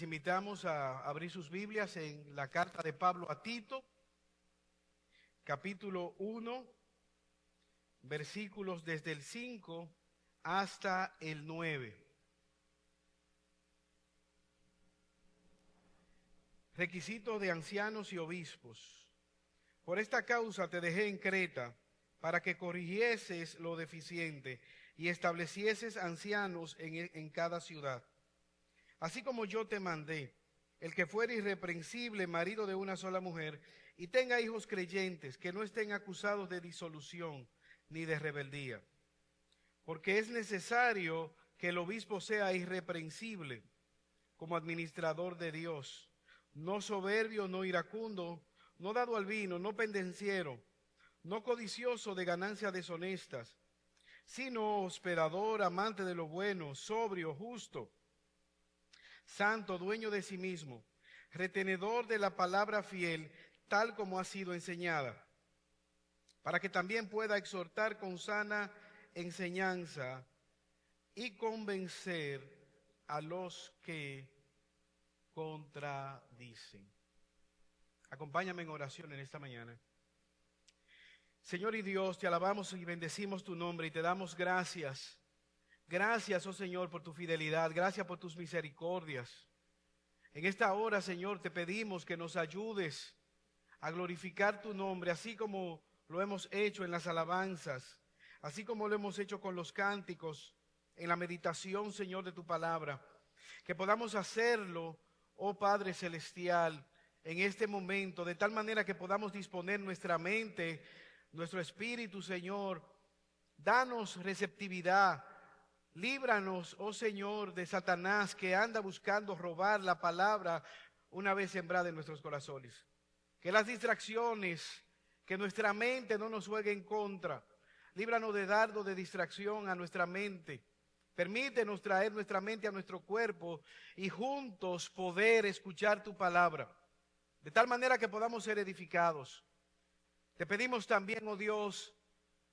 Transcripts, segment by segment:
Les invitamos a abrir sus Biblias en la carta de Pablo a Tito, capítulo 1, versículos desde el 5 hasta el 9. Requisito de ancianos y obispos. Por esta causa te dejé en Creta, para que corrigieses lo deficiente y establecieses ancianos en cada ciudad. Así como yo te mandé, el que fuere irreprensible, marido de una sola mujer, y tenga hijos creyentes, que no estén acusados de disolución ni de rebeldía. Porque es necesario que el obispo sea irreprensible como administrador de Dios, no soberbio, no iracundo, no dado al vino, no pendenciero, no codicioso de ganancias deshonestas, sino hospedador, amante de lo bueno, sobrio, justo, santo, dueño de sí mismo, retenedor de la palabra fiel, tal como ha sido enseñada, para que también pueda exhortar con sana enseñanza y convencer a los que contradicen. Acompáñame en oración en esta mañana. Señor y Dios, te alabamos y bendecimos tu nombre y te damos gracias. Gracias, oh Señor, por tu fidelidad, gracias por tus misericordias. En esta hora, Señor, te pedimos que nos ayudes a glorificar tu nombre, así como lo hemos hecho en las alabanzas, así como lo hemos hecho con los cánticos, en la meditación, Señor, de tu palabra. Que podamos hacerlo, oh Padre Celestial, en este momento, de tal manera que podamos disponer nuestra mente, nuestro espíritu, Señor. Danos receptividad. Líbranos, oh Señor, de Satanás que anda buscando robar la palabra una vez sembrada en nuestros corazones. Que las distracciones, que nuestra mente no nos juegue en contra. Líbranos de dardo de distracción a nuestra mente. Permítenos traer nuestra mente a nuestro cuerpo y juntos poder escuchar tu palabra, de tal manera que podamos ser edificados. Te pedimos también, oh Dios,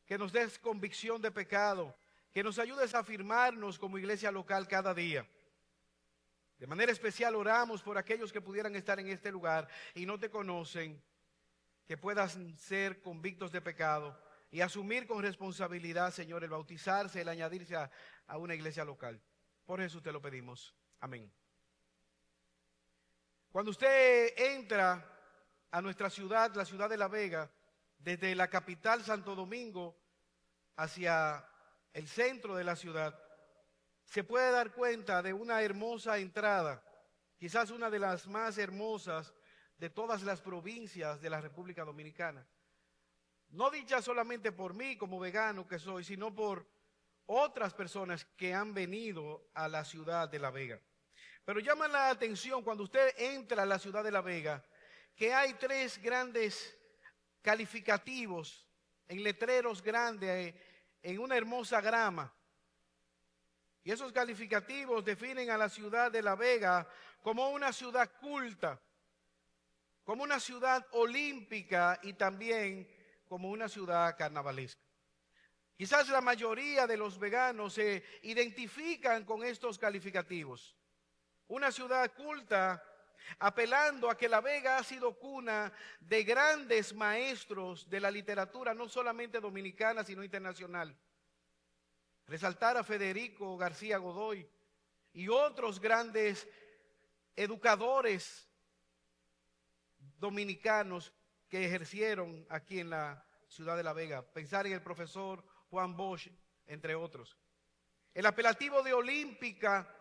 que nos des convicción de pecado, que nos ayudes a afirmarnos como iglesia local cada día. De manera especial oramos por aquellos que pudieran estar en este lugar y no te conocen, que puedan ser convictos de pecado y asumir con responsabilidad, Señor, el bautizarse, el añadirse a una iglesia local. Por Jesús te lo pedimos. Amén. Cuando usted entra a nuestra ciudad, la ciudad de La Vega, desde la capital Santo Domingo hacia el centro de la ciudad, se puede dar cuenta de una hermosa entrada, quizás una de las más hermosas de todas las provincias de la República Dominicana. No dicha solamente por mí como vegano que soy, sino por otras personas que han venido a la ciudad de La Vega. Pero llama la atención cuando usted entra a la ciudad de La Vega, que hay tres grandes calificativos en letreros grandes, en una hermosa grama. Y esos calificativos definen a la ciudad de La Vega como una ciudad culta, como una ciudad olímpica y también como una ciudad carnavalesca. Quizás la mayoría de los veganos se identifican con estos calificativos. Una ciudad culta, apelando a que La Vega ha sido cuna de grandes maestros de la literatura, no solamente dominicana, sino internacional. Resaltar a Federico García Godoy y otros grandes educadores dominicanos que ejercieron aquí en la ciudad de La Vega. Pensar en el profesor Juan Bosch, entre otros. El apelativo de olímpica,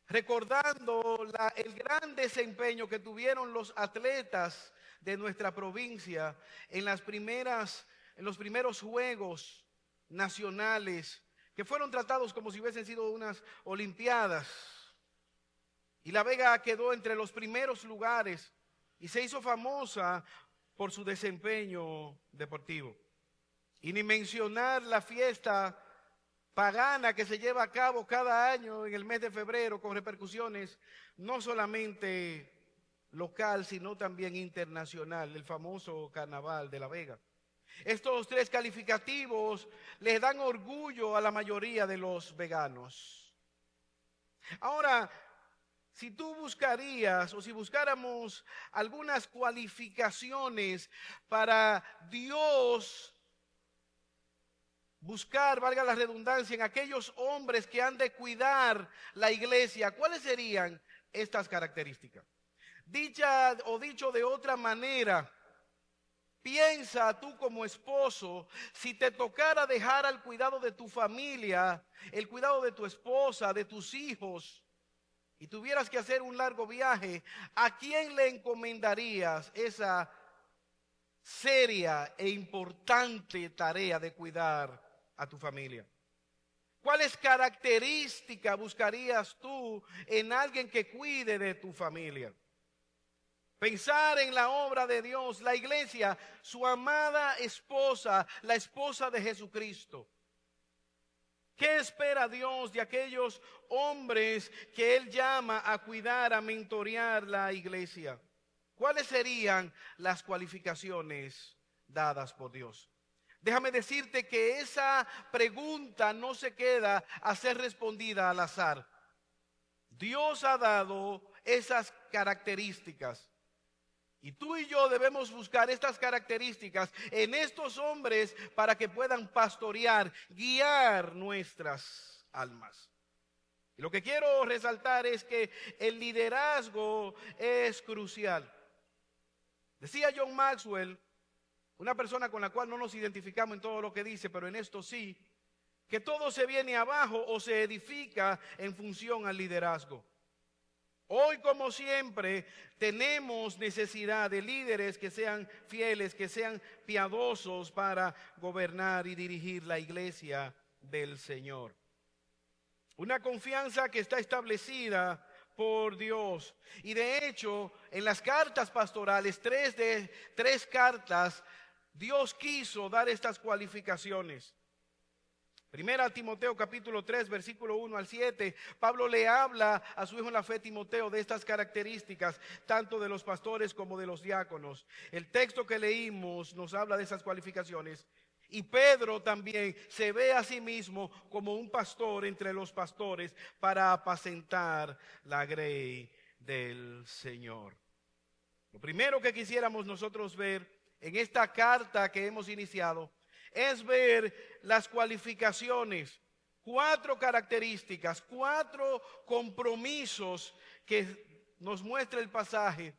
recordando el gran desempeño que tuvieron los atletas de nuestra provincia en los primeros Juegos Nacionales, que fueron tratados como si hubiesen sido unas olimpiadas. Y La Vega quedó entre los primeros lugares y se hizo famosa por su desempeño deportivo. Y ni mencionar la fiesta pagana que se lleva a cabo cada año en el mes de febrero con repercusiones no solamente local, sino también internacional, el famoso Carnaval de La Vega. Estos tres calificativos les dan orgullo a la mayoría de los veganos. Ahora, si tú buscarías o si buscáramos algunas cualificaciones para Dios buscar, valga la redundancia, en aquellos hombres que han de cuidar la iglesia, ¿cuáles serían estas características? Dicha o dicho de otra manera, piensa tú como esposo, si te tocara dejar al cuidado de tu familia, el cuidado de tu esposa, de tus hijos, y tuvieras que hacer un largo viaje, ¿a quién le encomendarías esa seria e importante tarea de cuidar a tu familia? ¿Cuáles características buscarías tú en alguien que cuide de tu familia? Pensar en la obra de Dios, la iglesia, su amada esposa, la esposa de Jesucristo. ¿Qué espera Dios de aquellos hombres que Él llama a cuidar, a mentorear la iglesia? ¿Cuáles serían las cualificaciones dadas por Dios? Déjame decirte que esa pregunta no se queda a ser respondida al azar. Dios ha dado esas características. Y tú y yo debemos buscar estas características en estos hombres para que puedan pastorear, guiar nuestras almas. Y lo que quiero resaltar es que el liderazgo es crucial. Decía John Maxwell, una persona con la cual no nos identificamos en todo lo que dice, pero en esto sí, que todo se viene abajo o se edifica en función al liderazgo. Hoy, como siempre, tenemos necesidad de líderes que sean fieles, que sean piadosos para gobernar y dirigir la iglesia del Señor. Una confianza que está establecida por Dios. Y de hecho, en las cartas pastorales, tres cartas, Dios quiso dar estas cualificaciones. Primera Timoteo capítulo 3 versículo 1 al 7, Pablo le habla a su hijo en la fe Timoteo de estas características, tanto de los pastores como de los diáconos. El texto que leímos nos habla de esas cualificaciones. Y Pedro también se ve a sí mismo como un pastor entre los pastores para apacentar la grey del Señor. Lo primero que quisiéramos nosotros ver en esta carta que hemos iniciado es ver las cualificaciones, 4 características, 4 compromisos que nos muestra el pasaje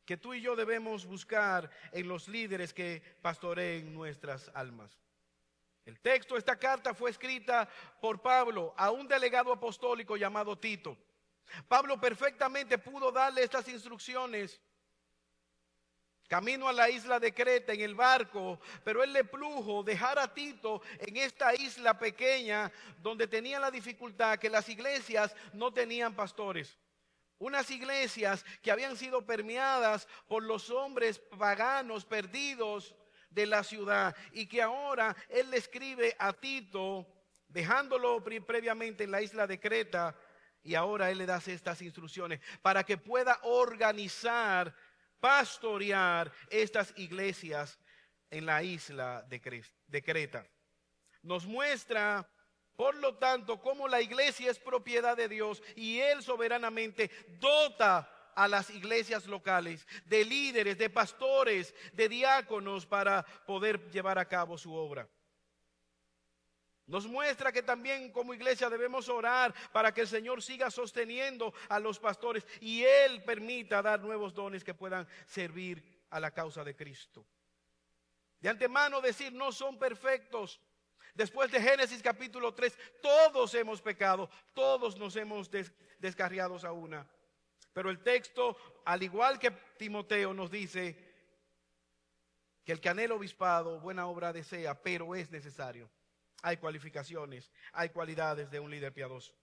que tú y yo debemos buscar en los líderes que pastoreen nuestras almas. El texto, esta carta fue escrita por Pablo a un delegado apostólico llamado Tito. Pablo perfectamente pudo darle estas instrucciones camino a la isla de Creta en el barco, pero él le plujo dejar a Tito en esta isla pequeña donde tenía la dificultad que las iglesias no tenían pastores. Unas iglesias que habían sido permeadas por los hombres paganos perdidos de la ciudad y que ahora él le escribe a Tito dejándolo previamente en la isla de Creta y ahora él le da estas instrucciones para que pueda organizar, pastorear estas iglesias en la isla de Creta. Nos muestra, por lo tanto, cómo la iglesia es propiedad de Dios y Él soberanamente dota a las iglesias locales de líderes, de pastores, de diáconos para poder llevar a cabo su obra. Nos muestra que también como iglesia debemos orar para que el Señor siga sosteniendo a los pastores y Él permita dar nuevos dones que puedan servir a la causa de Cristo. De antemano decir, no son perfectos. Después de Génesis capítulo 3, todos hemos pecado, todos nos hemos descarriado a una. Pero el texto, al igual que Timoteo, nos dice que el que anhela obispado, buena obra desea, pero es necesario. Hay cualificaciones, hay cualidades de un líder piadoso.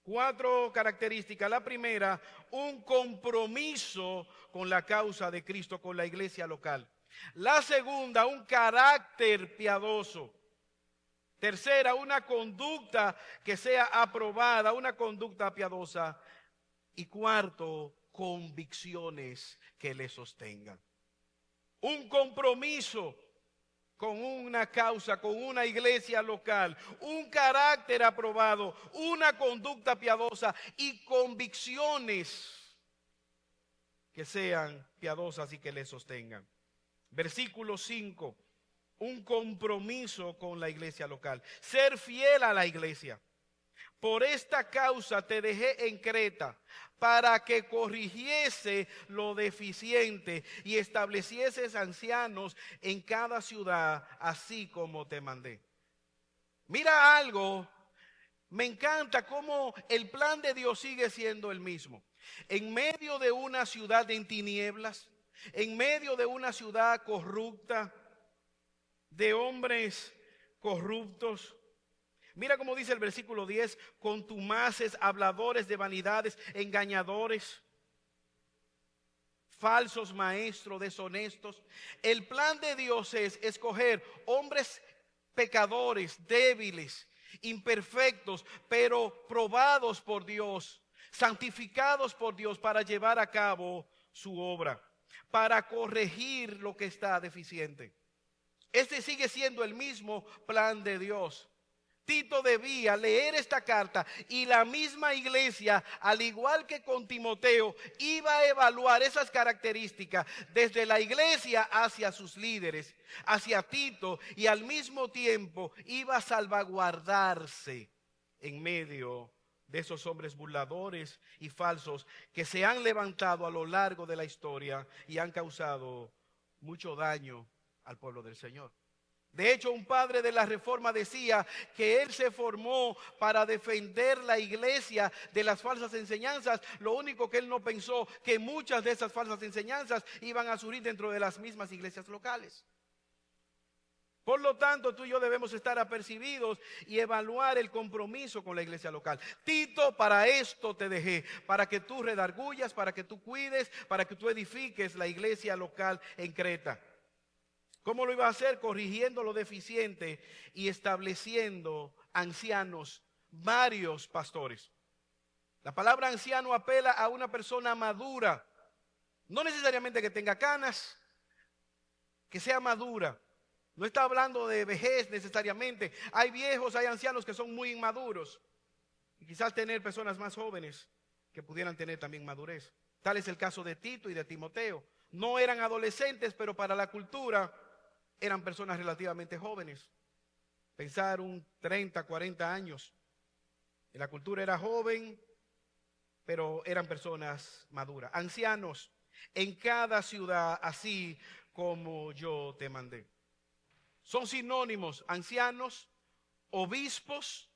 4 características. La primera, un compromiso con la causa de Cristo, con la iglesia local. La segunda, un carácter piadoso. Tercera, una conducta que sea aprobada, una conducta piadosa. Y cuarto, convicciones que le sostengan. Un compromiso con una causa, con una iglesia local, un carácter aprobado, una conducta piadosa y convicciones que sean piadosas y que le sostengan. Versículo 5, un compromiso con la iglesia local, ser fiel a la iglesia. Por esta causa te dejé en Creta, para que corrigiese lo deficiente y establecieses ancianos en cada ciudad, así como te mandé. Mira algo, me encanta cómo el plan de Dios sigue siendo el mismo. En medio de una ciudad en tinieblas, en medio de una ciudad corrupta, de hombres corruptos. Mira cómo dice el versículo 10, contumaces, habladores de vanidades, engañadores, falsos maestros, deshonestos. El plan de Dios es escoger hombres pecadores, débiles, imperfectos, pero probados por Dios, santificados por Dios para llevar a cabo su obra, para corregir lo que está deficiente. Este sigue siendo el mismo plan de Dios. Tito debía leer esta carta y la misma iglesia, al igual que con Timoteo, iba a evaluar esas características desde la iglesia hacia sus líderes, hacia Tito, y al mismo tiempo iba a salvaguardarse en medio de esos hombres burladores y falsos que se han levantado a lo largo de la historia y han causado mucho daño al pueblo del Señor. De hecho, un padre de la Reforma decía que él se formó para defender la iglesia de las falsas enseñanzas. Lo único que él no pensó que muchas de esas falsas enseñanzas iban a surgir dentro de las mismas iglesias locales. Por lo tanto, tú y yo debemos estar apercibidos y evaluar el compromiso con la iglesia local. Tito, para esto te dejé, para que tú redargullas, para que tú cuides, para que tú edifiques la iglesia local en Creta. ¿Cómo lo iba a hacer? Corrigiendo lo deficiente y estableciendo ancianos, varios pastores. La palabra anciano apela a una persona madura, no necesariamente que tenga canas, que sea madura. No está hablando de vejez necesariamente. Hay viejos, hay ancianos que son muy inmaduros. Y quizás tener personas más jóvenes que pudieran tener también madurez. Tal es el caso de Tito y de Timoteo. No eran adolescentes, pero para la cultura eran personas relativamente jóvenes. Pensar un 30, 40 años. En la cultura era joven, pero eran personas maduras. Ancianos en cada ciudad, así como yo te mandé. Son sinónimos, ancianos, obispos.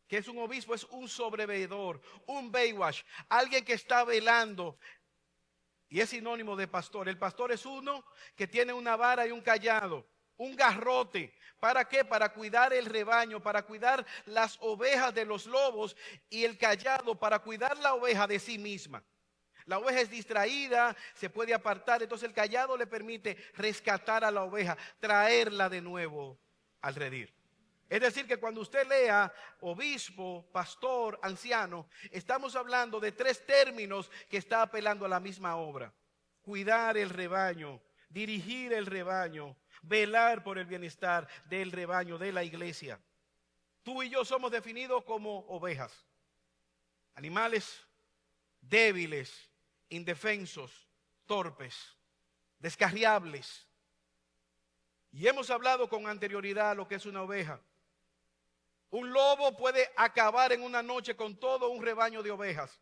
¿Qué es un obispo? Es un sobreveedor, un baywatch, alguien que está velando. Y es sinónimo de pastor. El pastor es uno que tiene una vara y un cayado, un garrote. ¿Para qué? Para cuidar el rebaño, para cuidar las ovejas de los lobos, y el cayado para cuidar la oveja de sí misma. La oveja es distraída, se puede apartar, entonces el cayado le permite rescatar a la oveja, traerla de nuevo al redil. Es decir, que cuando usted lea obispo, pastor, anciano, estamos hablando de tres términos que está apelando a la misma obra. Cuidar el rebaño, dirigir el rebaño, velar por el bienestar del rebaño, de la iglesia. Tú y yo somos definidos como ovejas, animales débiles, indefensos, torpes, descarriables. Y hemos hablado con anterioridad lo que es una oveja. Un lobo puede acabar en una noche con todo un rebaño de ovejas.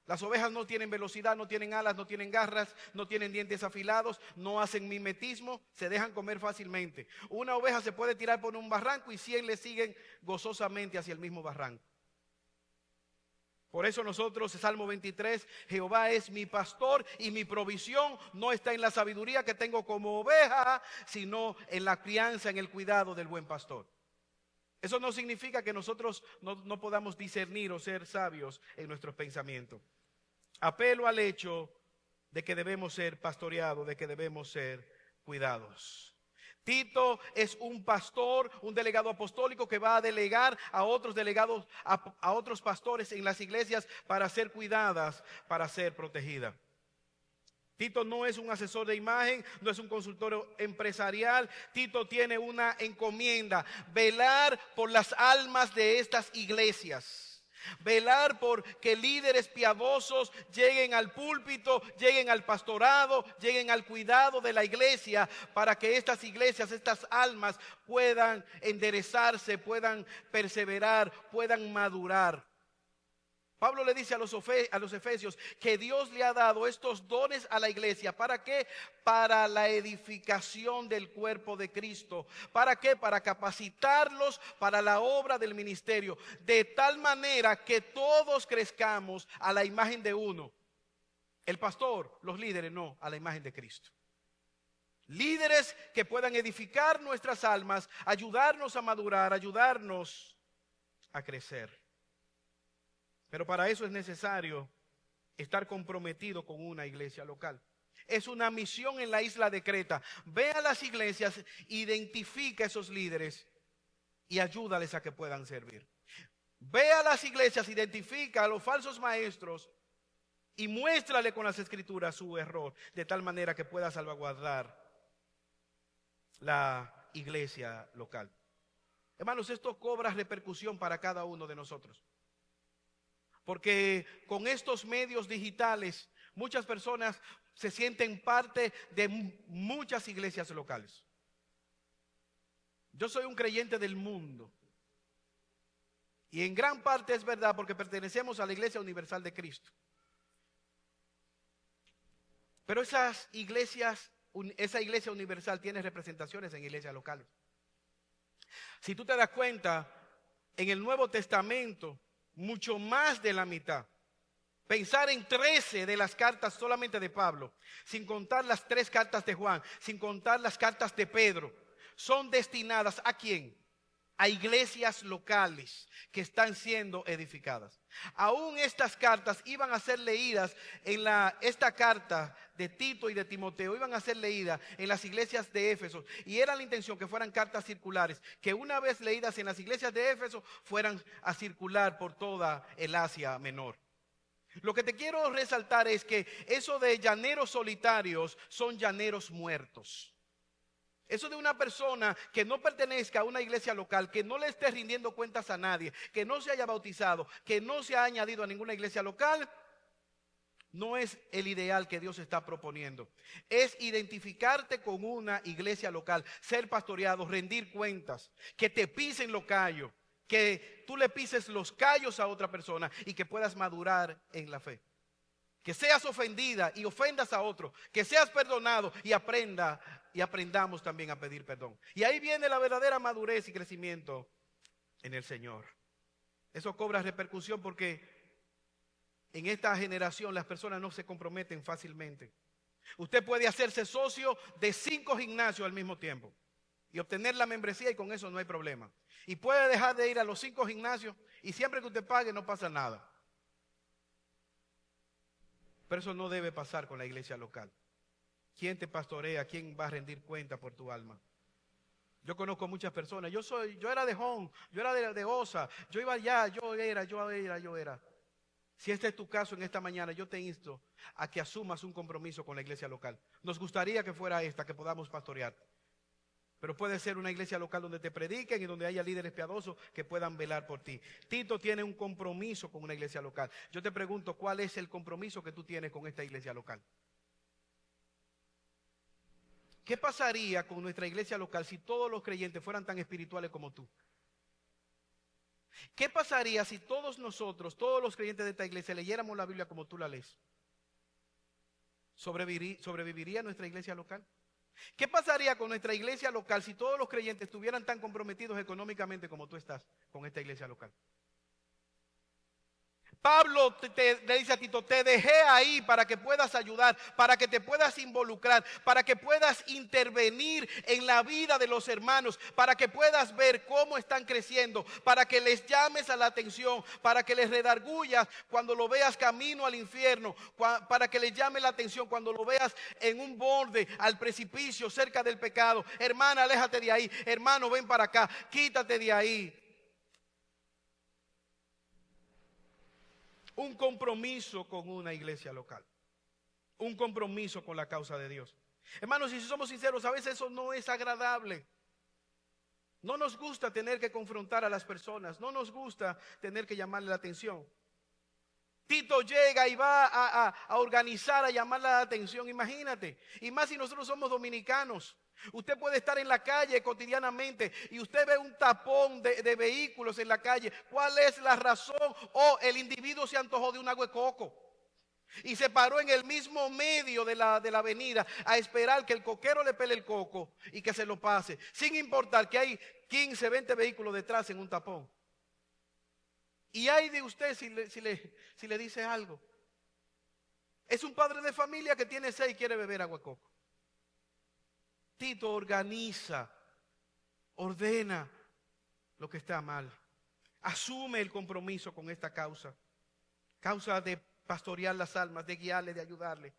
Las ovejas no tienen velocidad, no tienen alas, no tienen garras, no tienen dientes afilados, no hacen mimetismo, se dejan comer fácilmente. Una oveja se puede tirar por un barranco y 100 le siguen gozosamente hacia el mismo barranco. Por eso nosotros, Salmo 23, Jehová es mi pastor y mi provisión no está en la sabiduría que tengo como oveja, sino en la crianza, en el cuidado del buen pastor. Eso no significa que nosotros no podamos discernir o ser sabios en nuestros pensamientos. Apelo al hecho de que debemos ser pastoreados, de que debemos ser cuidados. Tito es un pastor, un delegado apostólico que va a delegar a otros delegados, a otros pastores en las iglesias para ser cuidadas, para ser protegidas. Tito no es un asesor de imagen, no es un consultor empresarial. Tito tiene una encomienda: velar por las almas de estas iglesias. Velar por que líderes piadosos lleguen al púlpito, lleguen al pastorado, lleguen al cuidado de la iglesia, para que estas iglesias, estas almas puedan enderezarse, puedan perseverar, puedan madurar. Pablo le dice a los efesios que Dios le ha dado estos dones a la iglesia. ¿Para qué? Para la edificación del cuerpo de Cristo. ¿Para qué? Para capacitarlos para la obra del ministerio, de tal manera que todos crezcamos a la imagen de uno. El pastor, los líderes, no, a la imagen de Cristo. Líderes que puedan edificar nuestras almas, ayudarnos a madurar, ayudarnos a crecer. Pero para eso es necesario estar comprometido con una iglesia local. Es una misión en la isla de Creta. Ve a las iglesias, identifica a esos líderes y ayúdales a que puedan servir. Ve a las iglesias, identifica a los falsos maestros y muéstrale con las escrituras su error, de tal manera que pueda salvaguardar la iglesia local. Hermanos, esto cobra repercusión para cada uno de nosotros. Porque con estos medios digitales muchas personas se sienten parte de muchas iglesias locales. Yo soy un creyente del mundo. Y en gran parte es verdad, porque pertenecemos a la Iglesia Universal de Cristo. Pero esa iglesia universal tiene representaciones en iglesias locales. Si tú te das cuenta, en el Nuevo Testamento, mucho más de la mitad, pensar en 13 de las cartas solamente de Pablo, sin contar las 3 cartas de Juan, sin contar las cartas de Pedro, son destinadas ¿a quién? A iglesias locales que están siendo edificadas. Aún estas cartas iban a ser leídas esta carta de Tito y de Timoteo iban a ser leídas en las iglesias de Éfeso, y era la intención que fueran cartas circulares, que una vez leídas en las iglesias de Éfeso fueran a circular por toda el Asia Menor. Lo que te quiero resaltar es que eso de llaneros solitarios son llaneros muertos. Eso de una persona que no pertenezca a una iglesia local, que no le esté rindiendo cuentas a nadie, que no se haya bautizado, que no se ha añadido a ninguna iglesia local, no es el ideal que Dios está proponiendo. Es identificarte con una iglesia local, ser pastoreado, rendir cuentas, que te pisen los callos, que tú le pises los callos a otra persona y que puedas madurar en la fe. Que seas ofendida y ofendas a otro, que seas perdonado y aprendamos también a pedir perdón. Y ahí viene la verdadera madurez y crecimiento en el Señor. Eso cobra repercusión porque en esta generación las personas no se comprometen fácilmente. Usted puede hacerse socio de 5 gimnasios al mismo tiempo y obtener la membresía, y con eso no hay problema. Y puede dejar de ir a los 5 gimnasios y siempre que usted pague no pasa nada. Pero eso no debe pasar con la iglesia local. ¿Quién te pastorea? ¿Quién va a rendir cuenta por tu alma? Yo conozco muchas personas. Yo era de Home, yo era de Osa, yo iba allá, yo era. Si este es tu caso en esta mañana, yo te insto a que asumas un compromiso con la iglesia local. Nos gustaría que fuera esta, que podamos pastorear. Pero puede ser una iglesia local donde te prediquen y donde haya líderes piadosos que puedan velar por ti. Tito tiene un compromiso con una iglesia local. Yo te pregunto, ¿cuál es el compromiso que tú tienes con esta iglesia local? ¿Qué pasaría con nuestra iglesia local si todos los creyentes fueran tan espirituales como tú? ¿Qué pasaría si todos nosotros, todos los creyentes de esta iglesia, leyéramos la Biblia como tú la lees? ¿Sobreviviría nuestra iglesia local? ¿Qué pasaría con nuestra iglesia local si todos los creyentes estuvieran tan comprometidos económicamente como tú estás con esta iglesia local? Pablo le dice a Tito, te dejé ahí para que puedas ayudar, para que te puedas involucrar, para que puedas intervenir en la vida de los hermanos, para que puedas ver cómo están creciendo, para que les llames a la atención, para que les redargullas cuando lo veas camino al infierno, para que les llame la atención cuando lo veas en un borde, al precipicio, cerca del pecado. Hermana, aléjate de ahí. Hermano, ven para acá, quítate de ahí. Un compromiso con una iglesia local. un compromiso con la causa de Dios. Hermanos, y si somos sinceros, a veces eso no es agradable. No nos gusta tener que confrontar a las personas, no nos gusta tener que llamarle la atención. Tito llega y va a organizar, a llamarle la atención, imagínate. Y más si nosotros somos dominicanos. Usted puede estar en la calle cotidianamente y usted ve un tapón de vehículos en la calle. ¿Cuál es la razón? El individuo se antojó de un agua de coco y se paró en el mismo medio de la avenida a esperar que el coquero le pele el coco y que se lo pase, sin importar que hay 15, 20 vehículos detrás en un tapón. Y hay de usted si le dice algo. Es un padre de familia que tiene sed y quiere beber agua de coco. Tito organiza, ordena lo que está mal. Asume el compromiso con esta causa. Causa de pastorear las almas, de guiarle, de ayudarle.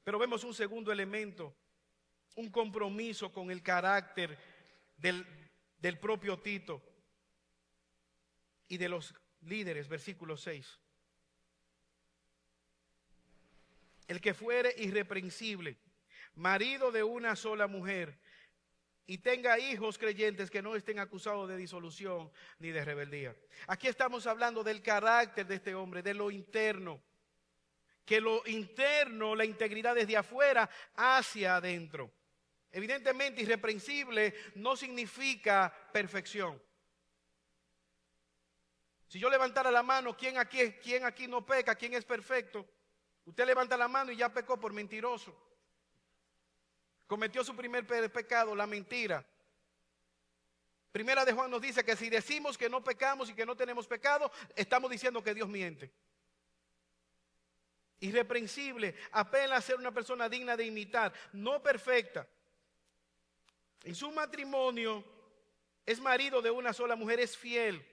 Pero vemos un segundo elemento, un compromiso con el carácter del propio Tito y de los líderes, versículo 6. El que fuere irreprensible, marido de una sola mujer, y tenga hijos creyentes que no estén acusados de disolución ni de rebeldía. Aquí estamos hablando del carácter de este hombre, de lo interno. Que lo interno, la integridad desde afuera hacia adentro. Evidentemente, irreprensible no significa perfección. Si yo levantara la mano, ¿quién aquí no peca? ¿Quién es perfecto? Usted levanta la mano y ya pecó por mentiroso. Cometió su primer pecado, la mentira. Primera de Juan nos dice que si decimos que no pecamos y que no tenemos pecado, estamos diciendo que Dios miente. Irreprensible, apela a ser una persona digna de imitar, no perfecta. En su matrimonio es marido de una sola mujer, es fiel.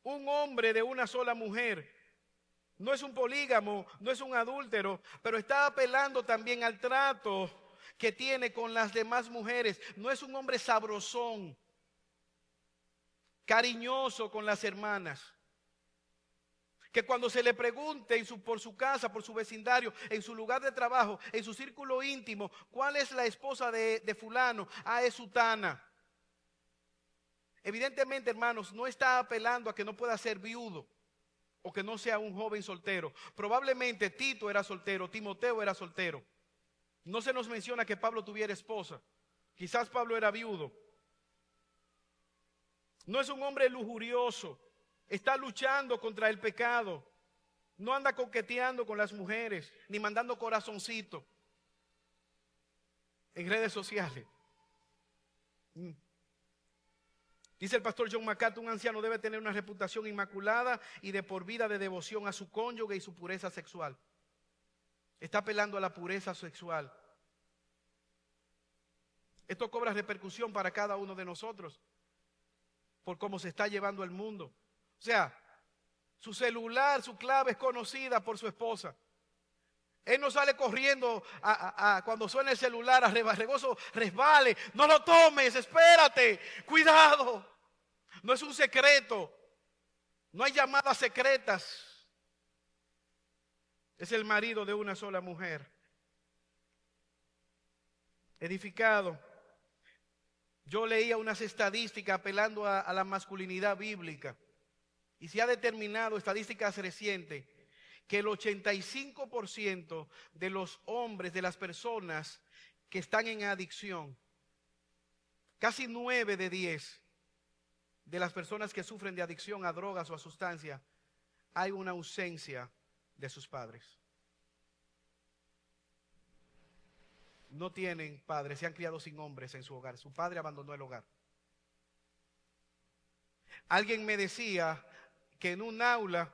Un hombre de una sola mujer. No es un polígamo, no es un adúltero, pero está apelando también al trato que tiene con las demás mujeres. No es un hombre sabrosón, cariñoso con las hermanas. Que cuando se le pregunte por su casa, por su vecindario, en su lugar de trabajo, en su círculo íntimo, ¿cuál es la esposa de fulano? Es sutana. Evidentemente, hermanos, no está apelando a que no pueda ser viudo o que no sea un joven soltero. Probablemente Tito era soltero, Timoteo era soltero. No se nos menciona que Pablo tuviera esposa. Quizás Pablo era viudo. No es un hombre lujurioso. Está luchando contra el pecado. No anda coqueteando con las mujeres, ni mandando corazoncito en redes sociales. Dice el pastor John MacArthur, un anciano debe tener una reputación inmaculada y de por vida de devoción a su cónyuge y su pureza sexual. Está apelando a la pureza sexual. Esto cobra repercusión para cada uno de nosotros por cómo se está llevando el mundo. O sea, su celular, su clave es conocida por su esposa. Él no sale corriendo cuando suena el celular a regozo, resbale. No lo tomes, espérate, cuidado. No es un secreto. No hay llamadas secretas. Es el marido de una sola mujer. Edificado. Yo leía unas estadísticas apelando a la masculinidad bíblica. Y se ha determinado, estadísticas recientes, que el 85% de los hombres, de las personas que están en adicción, casi 9 de 10 de las personas que sufren de adicción a drogas o a sustancias, hay una ausencia de sus padres. No tienen padres, se han criado sin hombres en su hogar. Su padre abandonó el hogar. Alguien me decía que en un aula,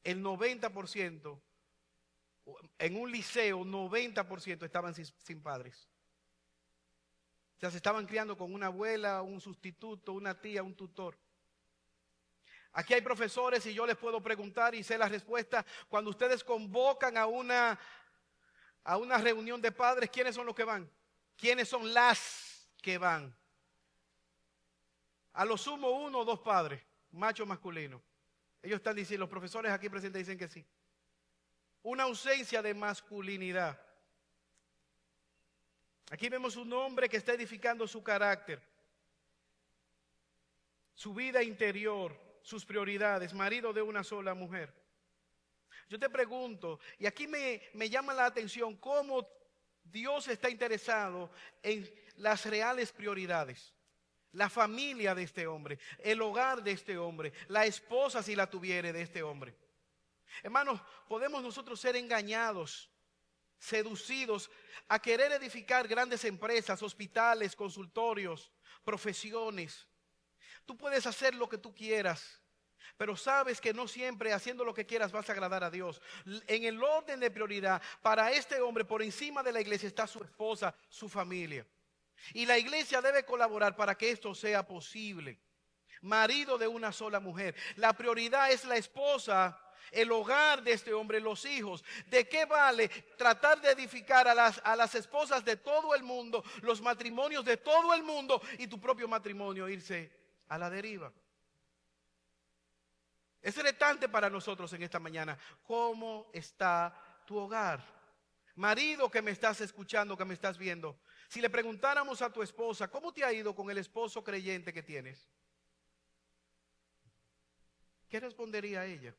el 90%, en un liceo, 90% estaban sin padres. O sea, se estaban criando con una abuela, un sustituto, una tía, un tutor. Aquí hay profesores y yo les puedo preguntar y sé la respuesta. Cuando ustedes convocan a una reunión de padres, ¿quiénes son los que van? ¿Quiénes son las que van? A lo sumo 1 o 2 padres, macho masculino. Ellos están diciendo, los profesores aquí presentes dicen que sí. una ausencia de masculinidad. Aquí vemos un hombre que está edificando su carácter, su vida interior, sus prioridades, marido de una sola mujer. Yo te pregunto, y aquí me llama la atención cómo Dios está interesado en las reales prioridades. La familia de este hombre, el hogar de este hombre, la esposa si la tuviere de este hombre. Hermanos, podemos nosotros ser engañados, seducidos a querer edificar grandes empresas, hospitales, consultorios, profesiones. Tú puedes hacer lo que tú quieras, pero sabes que no siempre haciendo lo que quieras vas a agradar a Dios. En el orden de prioridad, para este hombre por encima de la iglesia está su esposa, su familia. Y la iglesia debe colaborar para que esto sea posible. Marido de una sola mujer. La prioridad es la esposa, el hogar de este hombre, los hijos. ¿De qué vale tratar de edificar a las esposas de todo el mundo, los matrimonios de todo el mundo y tu propio matrimonio irse a la deriva? Es retante para nosotros en esta mañana. ¿Cómo está tu hogar? Marido que me estás escuchando, que me estás viendo. Si le preguntáramos a tu esposa, ¿cómo te ha ido con el esposo creyente que tienes? ¿Qué respondería ella?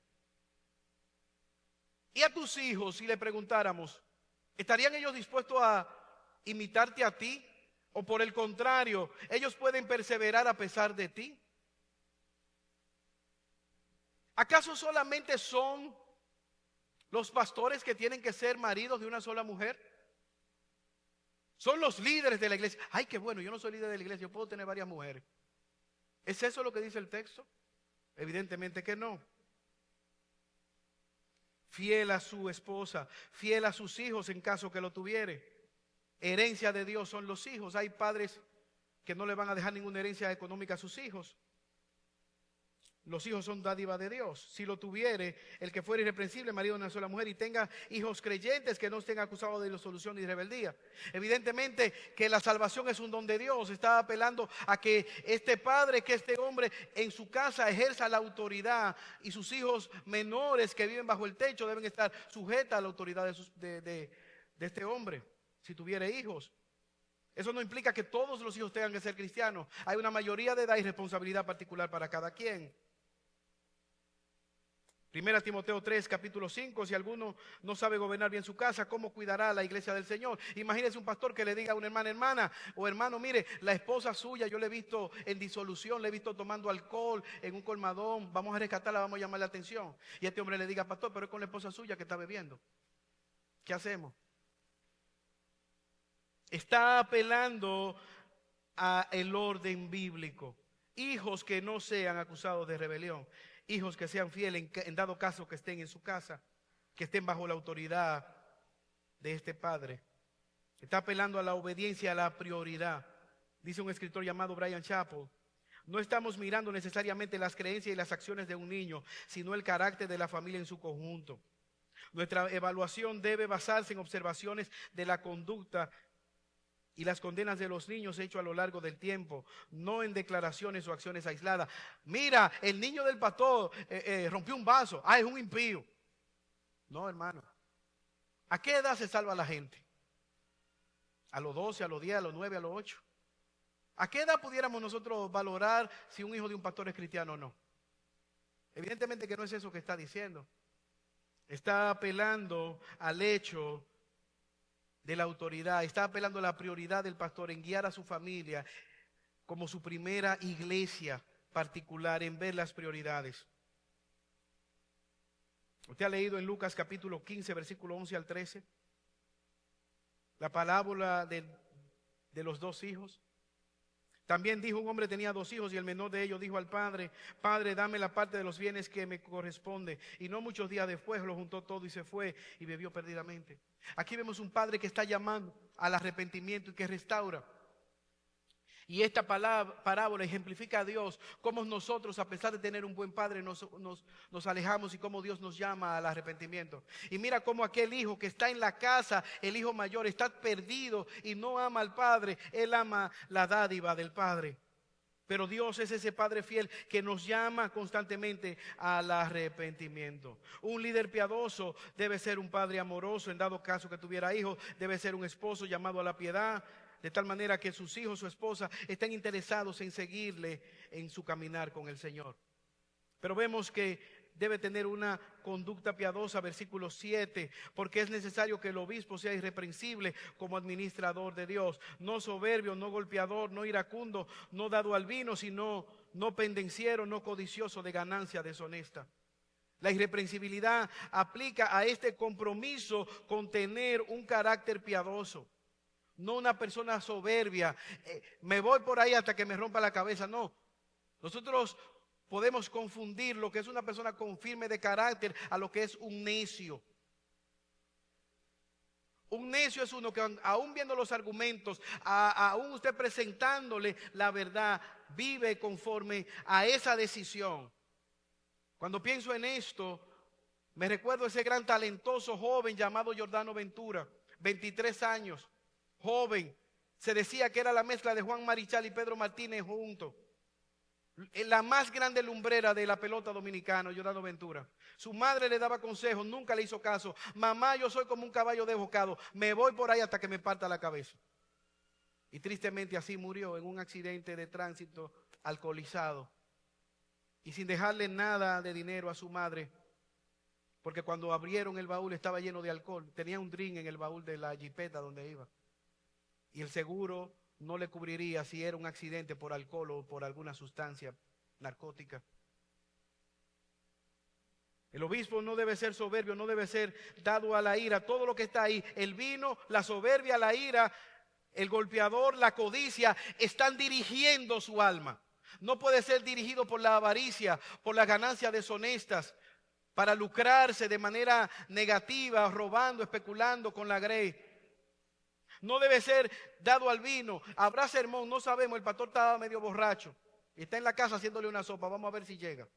Y a tus hijos, si le preguntáramos, ¿estarían ellos dispuestos a imitarte a ti? ¿O por el contrario, ellos pueden perseverar a pesar de ti? ¿Acaso solamente son los pastores que tienen que ser maridos de una sola mujer? Son los líderes de la iglesia. Ay, qué bueno, yo no soy líder de la iglesia, yo puedo tener varias mujeres. ¿Es eso lo que dice el texto? Evidentemente que no. Fiel a su esposa, fiel a sus hijos en caso que lo tuviere. Herencia de Dios son los hijos. Hay padres que no le van a dejar ninguna herencia económica a sus hijos. Los hijos son dádiva de Dios. Si lo tuviere, el que fuera irreprensible, marido de una sola mujer, y tenga hijos creyentes que no estén acusados de disolución ni rebeldía. Evidentemente que la salvación es un don de Dios. Está apelando a que este padre, que este hombre en su casa ejerza la autoridad, y sus hijos menores que viven bajo el techo deben estar sujetas a la autoridad de este hombre, si tuviera hijos. Eso no implica que todos los hijos tengan que ser cristianos. Hay una mayoría de edad y responsabilidad particular para cada quien. 1 Timoteo 3, capítulo 5, si alguno no sabe gobernar bien su casa, ¿cómo cuidará a la iglesia del Señor? Imagínese un pastor que le diga a una hermana o hermano, mire, la esposa suya yo le he visto en disolución, le he visto tomando alcohol en un colmadón, vamos a rescatarla, vamos a llamarle la atención. Y este hombre le diga, pastor, pero es con la esposa suya que está bebiendo. ¿Qué hacemos? Está apelando a el orden bíblico. Hijos que no sean acusados de rebelión. Hijos que sean fieles en dado caso que estén en su casa, que estén bajo la autoridad de este padre. Está apelando a la obediencia, a la prioridad. Dice un escritor llamado Bryan Chapell, no estamos mirando necesariamente las creencias y las acciones de un niño, sino el carácter de la familia en su conjunto. Nuestra evaluación debe basarse en observaciones de la conducta y las condenas de los niños hechos a lo largo del tiempo, no en declaraciones o acciones aisladas. Mira, el niño del pastor rompió un vaso. Ah, es un impío. No, hermano. ¿A qué edad se salva la gente? ¿A los 12, a los 10, a los 9, a los 8? ¿A qué edad pudiéramos nosotros valorar si un hijo de un pastor es cristiano o no? Evidentemente que no es eso que está diciendo. Está apelando al hecho de la autoridad, está apelando a la prioridad del pastor en guiar a su familia como su primera iglesia particular, en ver las prioridades. Usted ha leído en Lucas capítulo 15, versículo 11 al 13, la parábola de los dos hijos. También dijo, un hombre tenía dos hijos y el menor de ellos dijo al padre, Padre, dame la parte de los bienes que me corresponde. Y no muchos días después lo juntó todo y se fue y bebió perdidamente. Aquí vemos un padre que está llamando al arrepentimiento y que restaura. Y esta parábola ejemplifica a Dios, cómo nosotros, a pesar de tener un buen padre, nos alejamos y cómo Dios nos llama al arrepentimiento. Y mira cómo aquel hijo que está en la casa, el hijo mayor, está perdido y no ama al padre, él ama la dádiva del padre. Pero Dios es ese Padre fiel que nos llama constantemente al arrepentimiento. Un líder piadoso debe ser un padre amoroso, en dado caso que tuviera hijos, debe ser un esposo llamado a la piedad, de tal manera que sus hijos, su esposa, estén interesados en seguirle en su caminar con el Señor. Pero vemos que debe tener una conducta piadosa, versículo 7, porque es necesario que el obispo sea irreprensible como administrador de Dios, no soberbio, no golpeador, no iracundo, no dado al vino, sino no pendenciero, no codicioso de ganancia deshonesta. La irreprensibilidad aplica a este compromiso con tener un carácter piadoso. No una persona soberbia, me voy por ahí hasta que me rompa la cabeza, no. Nosotros podemos confundir lo que es una persona con firme de carácter a lo que es un necio. Un necio es uno que aún viendo los argumentos, aún usted presentándole la verdad, vive conforme a esa decisión. Cuando pienso en esto, me recuerdo ese gran talentoso joven llamado Jordano Ventura, 23 años, joven. Se decía que era la mezcla de Juan Marichal y Pedro Martínez juntos. La más grande lumbrera de la pelota dominicana, Jordano Ventura. Su madre le daba consejos, nunca le hizo caso. Mamá, yo soy como un caballo desbocado, me voy por ahí hasta que me parta la cabeza. Y tristemente así murió en un accidente de tránsito, alcoholizado. Y sin dejarle nada de dinero a su madre, porque cuando abrieron el baúl estaba lleno de alcohol. Tenía un drink en el baúl de la jipeta donde iba. Y el seguro no le cubriría si era un accidente por alcohol o por alguna sustancia narcótica. El obispo no debe ser soberbio, no debe ser dado a la ira. Todo lo que está ahí, el vino, la soberbia, la ira, el golpeador, la codicia, están dirigiendo su alma. No puede ser dirigido por la avaricia, por las ganancias deshonestas, para lucrarse de manera negativa, robando, especulando con la grey. No debe ser dado al vino. Habrá sermón, no sabemos, el pastor estaba medio borracho y está en la casa haciéndole una sopa, vamos a ver si llega.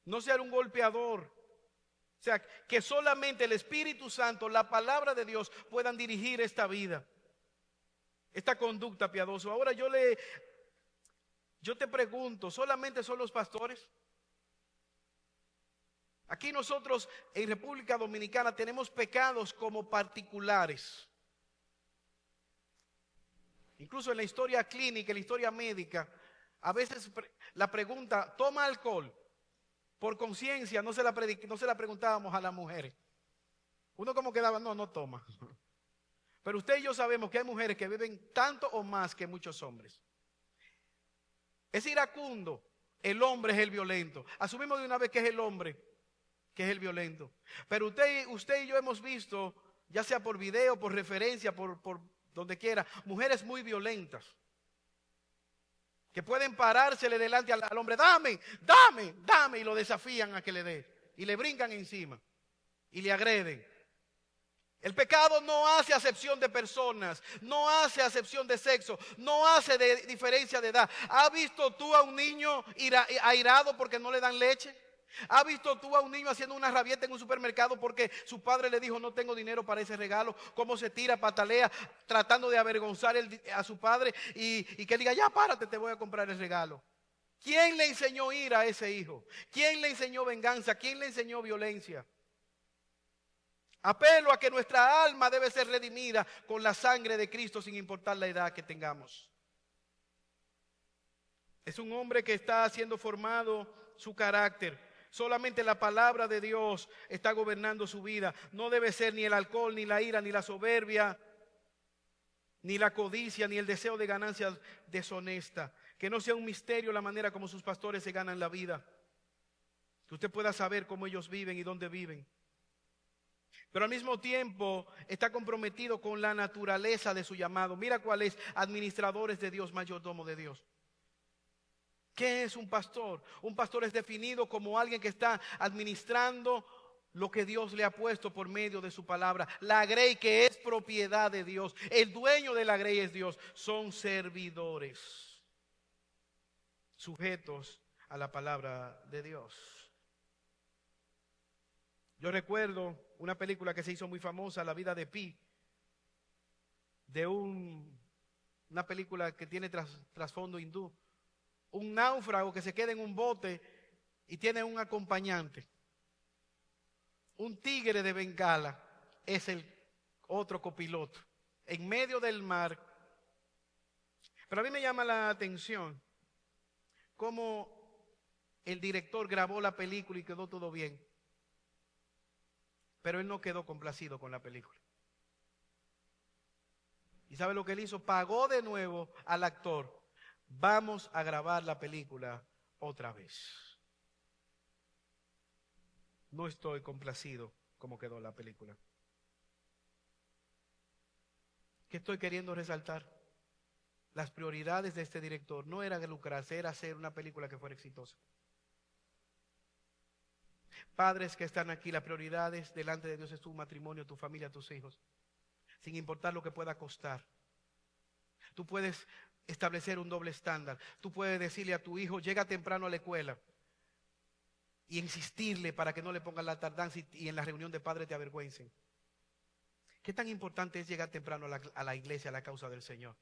No ser un golpeador. O sea, que solamente el Espíritu Santo, la palabra de Dios puedan dirigir esta vida, esta conducta piadosa. Ahora yo te pregunto, ¿solamente son los pastores? Aquí nosotros en República Dominicana tenemos pecados como particulares. Incluso en la historia clínica, en la historia médica, a veces la pregunta, ¿toma alcohol? Por conciencia no se la preguntábamos a las mujeres. Uno como quedaba, no toma. Pero usted y yo sabemos que hay mujeres que beben tanto o más que muchos hombres. Es iracundo, el hombre es el violento. Asumimos de una vez que es el hombre que es el violento. Pero usted y yo hemos visto, ya sea por video, por referencia, por donde quiera, mujeres muy violentas que pueden parársele delante al hombre, dame, y lo desafían a que le dé, y le brincan encima y le agreden. El pecado no hace acepción de personas, no hace acepción de sexo, no hace de diferencia de edad. ¿Has visto tú a un niño airado porque no le dan leche? ¿Has visto tú a un niño haciendo una rabieta en un supermercado porque su padre le dijo no tengo dinero para ese regalo? ¿Cómo se tira, patalea, tratando de avergonzar a su padre y que diga ya párate, te voy a comprar el regalo? ¿Quién le enseñó ira a ese hijo? ¿Quién le enseñó venganza? ¿Quién le enseñó violencia? Apelo a que nuestra alma debe ser redimida con la sangre de Cristo sin importar la edad que tengamos. Es un hombre que está siendo formado su carácter. Solamente la palabra de Dios está gobernando su vida. No debe ser ni el alcohol, ni la ira, ni la soberbia, ni la codicia, ni el deseo de ganancias deshonesta. Que no sea un misterio la manera como sus pastores se ganan la vida. Que usted pueda saber cómo ellos viven y dónde viven. Pero al mismo tiempo está comprometido con la naturaleza de su llamado. Mira cuál es: administradores de Dios, mayordomo de Dios. ¿Qué es un pastor? Un pastor es definido como alguien que está administrando lo que Dios le ha puesto por medio de su palabra. La grey, que es propiedad de Dios, el dueño de la grey es Dios. Son servidores sujetos a la palabra de Dios. Yo recuerdo una película que se hizo muy famosa, La vida de Pi, de un una película que tiene trasfondo hindú. Un náufrago que se queda en un bote y tiene un acompañante. Un tigre de Bengala es el otro copiloto, en medio del mar. Pero a mí me llama la atención cómo el director grabó la película y quedó todo bien. Pero él no quedó complacido con la película. ¿Y sabe lo que él hizo? Pagó de nuevo al actor. Vamos a grabar la película otra vez. No estoy complacido como quedó la película. ¿Qué estoy queriendo resaltar? Las prioridades de este director no eran lucrarse, era hacer una película que fuera exitosa. Padres que están aquí, las prioridades delante de Dios es tu matrimonio, tu familia, tus hijos. Sin importar lo que pueda costar. Tú puedes establecer un doble estándar. Tú puedes decirle a tu hijo, llega temprano a la escuela. Y insistirle para que no le pongan la tardanza y en la reunión de padres te avergüencen. ¿Qué tan importante es llegar temprano a la iglesia, a la causa del Señor?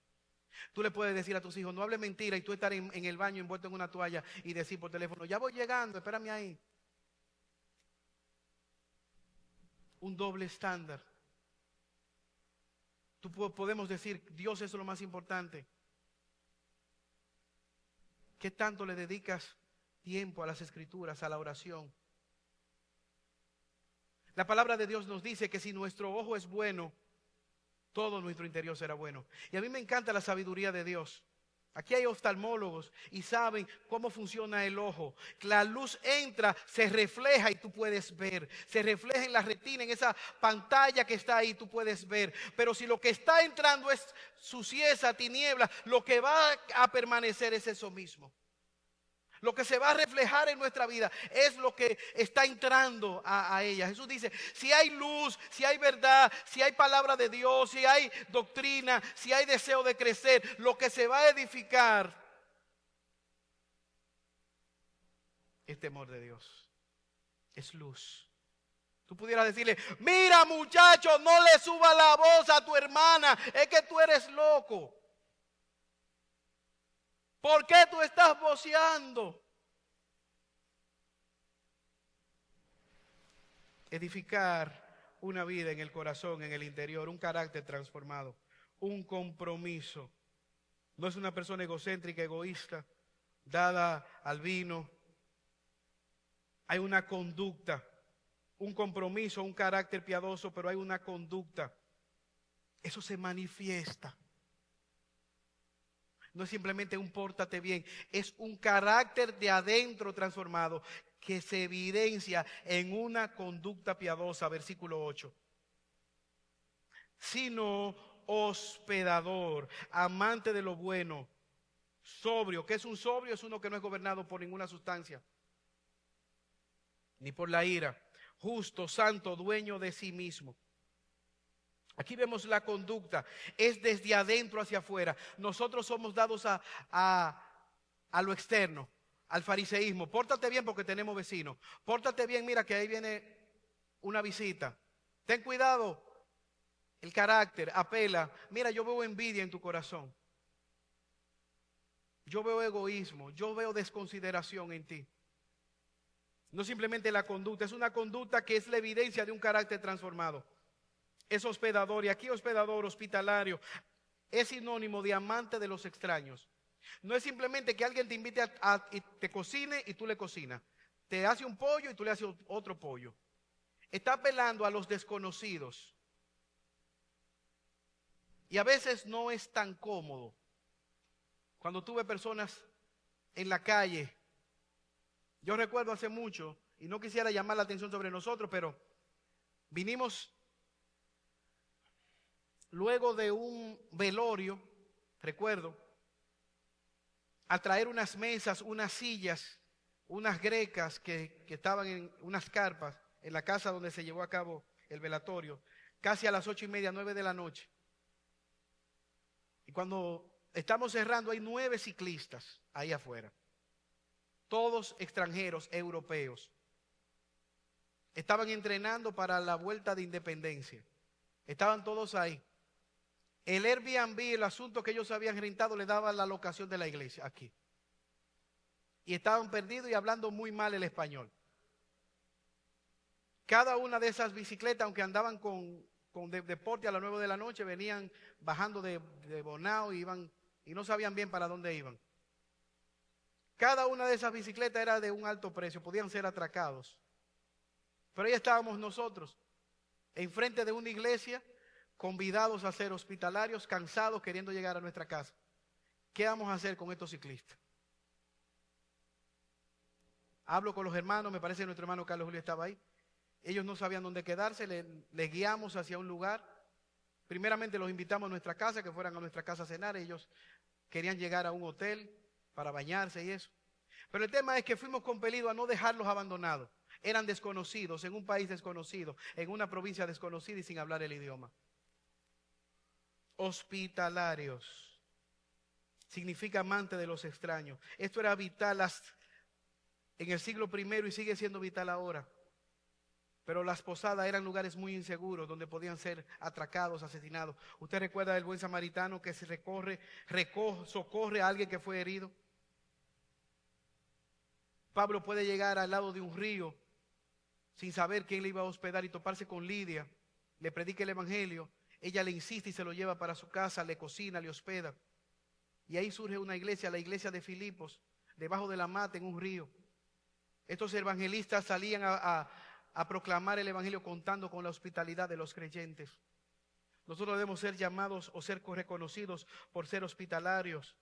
Tú le puedes decir a tus hijos, no hable mentira, y tú estar en el baño envuelto en una toalla y decir por teléfono, ya voy llegando, espérame ahí. Un doble estándar. Podemos decir, Dios es lo más importante. ¿Qué tanto le dedicas tiempo a las escrituras, a la oración? La palabra de Dios nos dice que si nuestro ojo es bueno, todo nuestro interior será bueno. Y a mí me encanta la sabiduría de Dios. Aquí hay oftalmólogos y saben cómo funciona el ojo. La luz entra, se refleja y tú puedes ver. Se refleja en la retina, en esa pantalla que está ahí, tú puedes ver. Pero si lo que está entrando es suciedad, tiniebla, lo que va a permanecer es eso mismo. Lo que se va a reflejar en nuestra vida es lo que está entrando a ella. Jesús dice, si hay luz, si hay verdad, si hay palabra de Dios, si hay doctrina, si hay deseo de crecer, lo que se va a edificar es temor de Dios, es luz. Tú pudieras decirle, mira muchacho, no le suba la voz a tu hermana, es que tú eres loco. ¿Por qué tú estás voceando? Edificar una vida en el corazón, en el interior, un carácter transformado, un compromiso. No es una persona egocéntrica, egoísta, dada al vino. Hay una conducta, un compromiso, un carácter piadoso, pero hay una conducta. Eso se manifiesta. No es simplemente un pórtate bien, es un carácter de adentro transformado que se evidencia en una conducta piadosa, versículo 8. Sino hospedador, amante de lo bueno, sobrio. ¿Qué es un sobrio? Es uno que no es gobernado por ninguna sustancia, ni por la ira. Justo, santo, dueño de sí mismo. Aquí vemos la conducta, es desde adentro hacia afuera. Nosotros somos dados a lo externo, al fariseísmo. Pórtate bien porque tenemos vecinos. Pórtate bien, mira que ahí viene una visita. Ten cuidado, el carácter apela. Mira, yo veo envidia en tu corazón. Yo veo egoísmo, yo veo desconsideración en ti. No simplemente la conducta, es una conducta que es la evidencia de un carácter transformado. Es hospedador, y aquí hospedador, hospitalario, es sinónimo de amante de los extraños. No es simplemente que alguien te invite y te cocine y tú le cocinas. Te hace un pollo y tú le haces otro pollo. Está apelando a los desconocidos. Y a veces no es tan cómodo. Cuando tuve personas en la calle, yo recuerdo hace mucho, y no quisiera llamar la atención sobre nosotros, pero vinimos luego de un velorio, recuerdo, a traer unas mesas, unas sillas, unas grecas que estaban en unas carpas en la casa donde se llevó a cabo el velatorio, casi a las 8:30, 9 de la noche. Y cuando estamos cerrando hay 9 ciclistas ahí afuera, todos extranjeros, europeos. Estaban entrenando para la vuelta de independencia. Estaban todos ahí. El Airbnb, el asunto que ellos habían rentado, le daba la locación de la iglesia aquí. Y estaban perdidos y hablando muy mal el español. Cada una de esas bicicletas, aunque andaban con deporte a las 9 de la noche, venían bajando de Bonao y no sabían bien para dónde iban. Cada una de esas bicicletas era de un alto precio, podían ser atracados. Pero ahí estábamos nosotros, enfrente de una iglesia, convidados a ser hospitalarios, cansados, queriendo llegar a nuestra casa. ¿Qué vamos a hacer con estos ciclistas? Hablo con los hermanos, me parece que nuestro hermano Carlos Julio estaba ahí. Ellos no sabían dónde quedarse, les guiamos hacia un lugar. Primeramente los invitamos a nuestra casa, que fueran a nuestra casa a cenar. Ellos querían llegar a un hotel para bañarse y eso. Pero el tema es que fuimos compelidos a no dejarlos abandonados. Eran desconocidos, en un país desconocido, en una provincia desconocida y sin hablar el idioma. Hospitalarios. Significa amante de los extraños. Esto era vital en el siglo I y sigue siendo vital ahora. Pero las posadas eran lugares muy inseguros donde podían ser atracados, asesinados. ¿Usted recuerda del buen samaritano que se socorre a alguien que fue herido? Pablo puede llegar al lado de un río sin saber quién le iba a hospedar y toparse con Lidia, le predica el evangelio, ella le insiste y se lo lleva para su casa, le cocina, le hospeda. Y ahí surge una iglesia, la iglesia de Filipos, debajo de la mata en un río. Estos evangelistas salían a proclamar el evangelio contando con la hospitalidad de los creyentes. Nosotros debemos ser llamados o ser reconocidos por ser hospitalarios.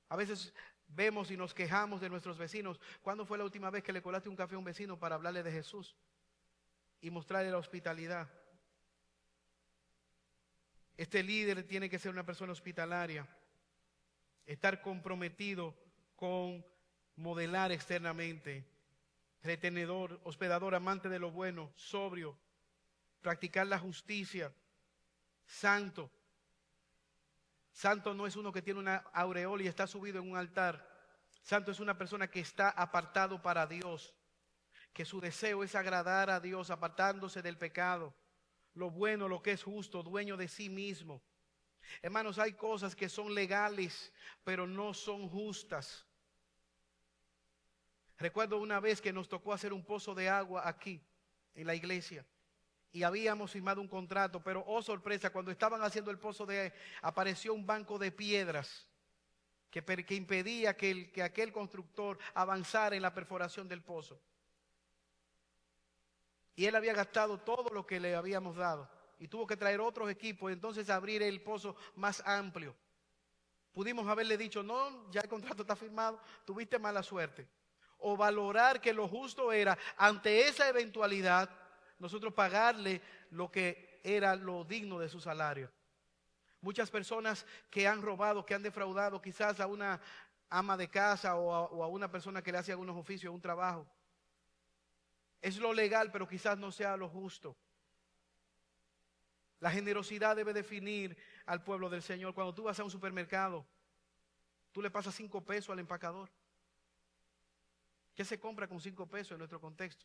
A veces vemos y nos quejamos de nuestros vecinos. ¿Cuándo fue la última vez que le colaste un café a un vecino para hablarle de Jesús y mostrarle la hospitalidad? Este líder tiene que ser una persona hospitalaria, estar comprometido con modelar externamente, retenedor, hospedador, amante de lo bueno, sobrio, practicar la justicia, santo. Santo no es uno que tiene una aureola y está subido en un altar. Santo es una persona que está apartado para Dios, que su deseo es agradar a Dios, apartándose del pecado, lo bueno, lo que es justo, dueño de sí mismo. Hermanos, hay cosas que son legales, pero no son justas. Recuerdo una vez que nos tocó hacer un pozo de agua aquí, en la iglesia. Y habíamos firmado un contrato, pero oh sorpresa, cuando estaban haciendo el pozo apareció un banco de piedras que impedía que aquel constructor avanzara en la perforación del pozo. Y él había gastado todo lo que le habíamos dado y tuvo que traer otros equipos y entonces abrir el pozo más amplio. Pudimos haberle dicho, no, ya el contrato está firmado, tuviste mala suerte. O valorar que lo justo era, ante esa eventualidad, nosotros pagarle lo que era lo digno de su salario. Muchas personas que han robado, que han defraudado quizás a una ama de casa o a una persona que le hace algunos oficios, un trabajo. Es lo legal, pero quizás no sea lo justo. La generosidad debe definir al pueblo del Señor. Cuando tú vas a un supermercado, tú le pasas 5 pesos al empacador. ¿Qué se compra con 5 pesos en nuestro contexto?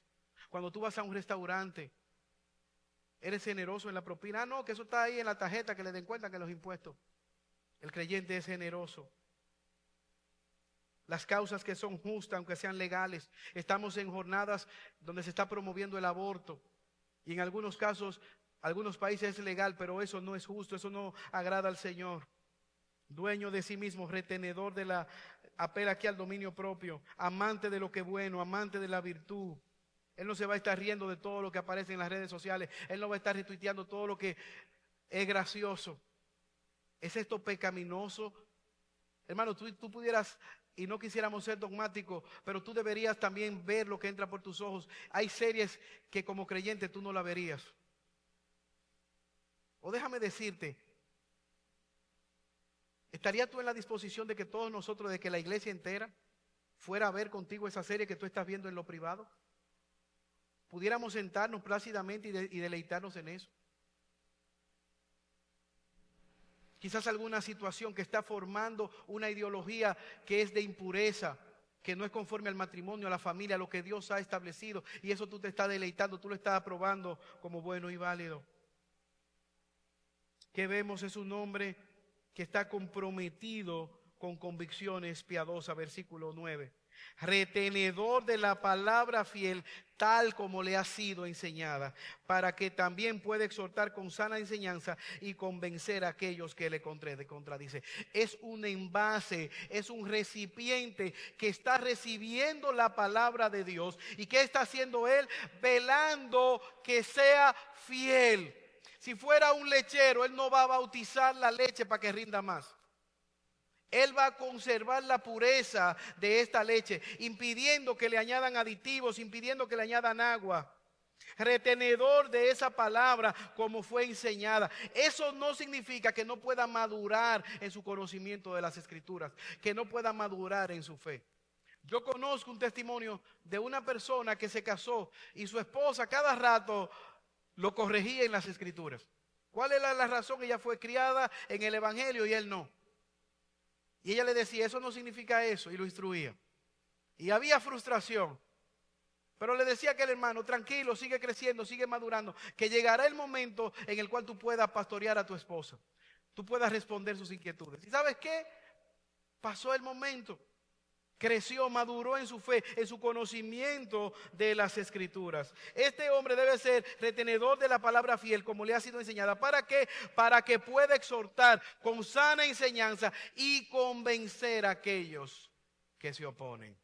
Cuando tú vas a un restaurante, eres generoso en la propina. Ah, no, que eso está ahí en la tarjeta que le den cuenta que los impuestos. El creyente es generoso. Las causas que son justas, aunque sean legales. Estamos en jornadas donde se está promoviendo el aborto. Y en algunos casos, algunos países es legal, pero eso no es justo, eso no agrada al Señor. Dueño de sí mismo, retenedor apela aquí al dominio propio, amante de lo que es bueno, amante de la virtud. Él no se va a estar riendo de todo lo que aparece en las redes sociales. Él no va a estar retuiteando todo lo que es gracioso. ¿Es esto pecaminoso? Hermano, tú pudieras, y no quisiéramos ser dogmáticos, pero tú deberías también ver lo que entra por tus ojos. Hay series que como creyente tú no la verías. O déjame decirte, ¿estarías tú en la disposición de que todos nosotros, de que la iglesia entera, fuera a ver contigo esa serie que tú estás viendo en lo privado? ¿Pudiéramos sentarnos plácidamente y deleitarnos en eso? Quizás alguna situación que está formando una ideología que es de impureza, que no es conforme al matrimonio, a la familia, a lo que Dios ha establecido. Y eso tú te estás deleitando, tú lo estás aprobando como bueno y válido. que vemos es un hombre que está comprometido con convicciones piadosas, versículo 9. Retenedor de la palabra fiel, tal como le ha sido enseñada, para que también pueda exhortar con sana enseñanza y convencer a aquellos que le contradice. Es un envase, es un recipiente que está recibiendo la palabra de Dios. ¿Y qué está haciendo él? Velando que sea fiel. Si fuera un lechero, él no va a bautizar la leche para que rinda más. Él va a conservar la pureza de esta leche, impidiendo que le añadan aditivos, impidiendo que le añadan agua. Retenedor de esa palabra como fue enseñada. Eso no significa que no pueda madurar en su conocimiento de las Escrituras, que no pueda madurar en su fe. Yo conozco un testimonio de una persona que se casó y su esposa cada rato lo corregía en las Escrituras. ¿Cuál era la razón? Ella fue criada en el Evangelio y él no. Y ella le decía, eso no significa eso, y lo instruía. Y había frustración. Pero le decía a aquel hermano, tranquilo, sigue creciendo, sigue madurando, que llegará el momento en el cual tú puedas pastorear a tu esposa. Tú puedas responder sus inquietudes. ¿Y sabes qué? Pasó el momento. Creció, maduró en su fe, en su conocimiento de las Escrituras. Este hombre debe ser retenedor de la palabra fiel, como le ha sido enseñada. ¿Para qué? Para que pueda exhortar con sana enseñanza y convencer a aquellos que se oponen.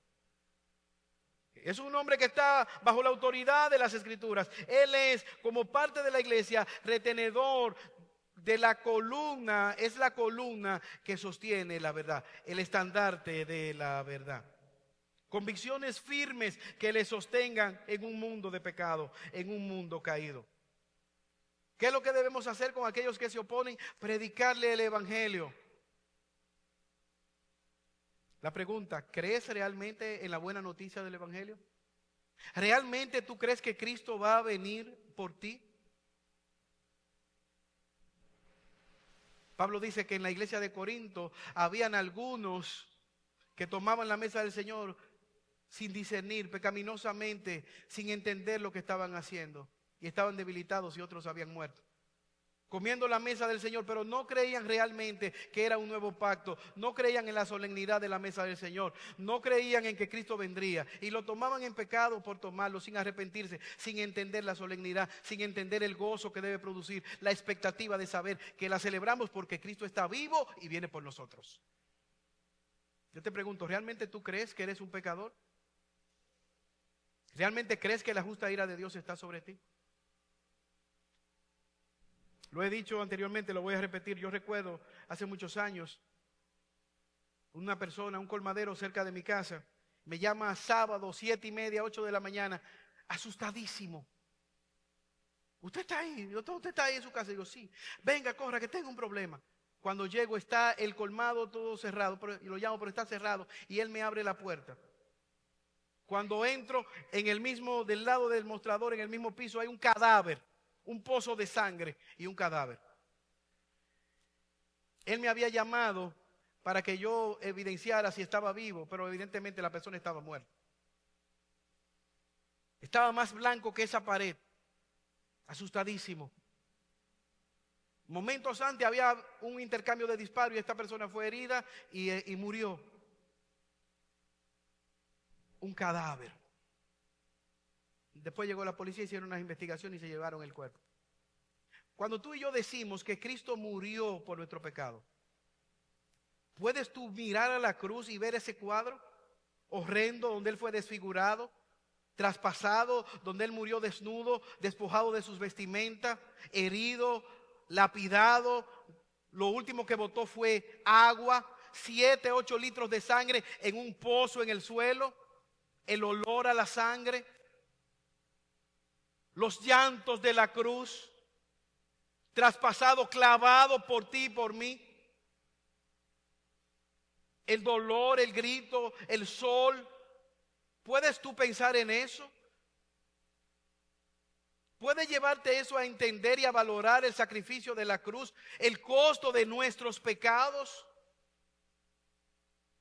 Es un hombre que está bajo la autoridad de las Escrituras. Él es, como parte de la iglesia, retenedor de la columna, es la columna que sostiene la verdad, el estandarte de la verdad. Convicciones firmes que le sostengan en un mundo de pecado, en un mundo caído. ¿Qué es lo que debemos hacer con aquellos que se oponen? Predicarle el evangelio. La pregunta, ¿crees realmente en la buena noticia del evangelio? ¿Realmente tú crees que Cristo va a venir por ti? Pablo dice que en la iglesia de Corinto habían algunos que tomaban la mesa del Señor sin discernir, pecaminosamente, sin entender lo que estaban haciendo. Y estaban debilitados y otros habían muerto. Comiendo la mesa del Señor, pero no creían realmente que era un nuevo pacto. No creían en la solemnidad de la mesa del Señor. No creían en que Cristo vendría. Y lo tomaban en pecado por tomarlo, sin arrepentirse, sin entender la solemnidad, sin entender el gozo que debe producir, la expectativa de saber que la celebramos porque Cristo está vivo y viene por nosotros. Yo te pregunto, ¿realmente tú crees que eres un pecador? ¿Realmente crees que la justa ira de Dios está sobre ti? Lo he dicho anteriormente, lo voy a repetir. Yo recuerdo hace muchos años, una persona, un colmadero cerca de mi casa, me llama sábado, 7:30, 8 de la mañana, asustadísimo. ¿Usted está ahí? ¿Usted está ahí en su casa? Digo, sí. Venga, corra, que tengo un problema. Cuando llego está el colmado todo cerrado, y lo llamo, pero está cerrado, y él me abre la puerta. Cuando entro, en el mismo, del lado del mostrador, en el mismo piso, hay un cadáver. Un pozo de sangre y un cadáver. Él me había llamado para que yo evidenciara si estaba vivo, pero evidentemente la persona estaba muerta. Estaba más blanco que esa pared, asustadísimo. Momentos antes había un intercambio de disparos y esta persona fue herida y murió. Un cadáver. Después llegó la policía, hicieron unas investigaciones y se llevaron el cuerpo. Cuando tú y yo decimos que Cristo murió por nuestro pecado, ¿puedes tú mirar a la cruz y ver ese cuadro horrendo donde Él fue desfigurado, traspasado, donde Él murió desnudo, despojado de sus vestimentas, herido, lapidado? Lo último que botó fue agua, 7, 8 litros de sangre en un pozo en el suelo, el olor a la sangre, los llantos de la cruz, traspasado, clavado por ti y por mí. El dolor, el grito, el sol. ¿Puedes tú pensar en eso? ¿Puede llevarte eso a entender y a valorar el sacrificio de la cruz, el costo de nuestros pecados?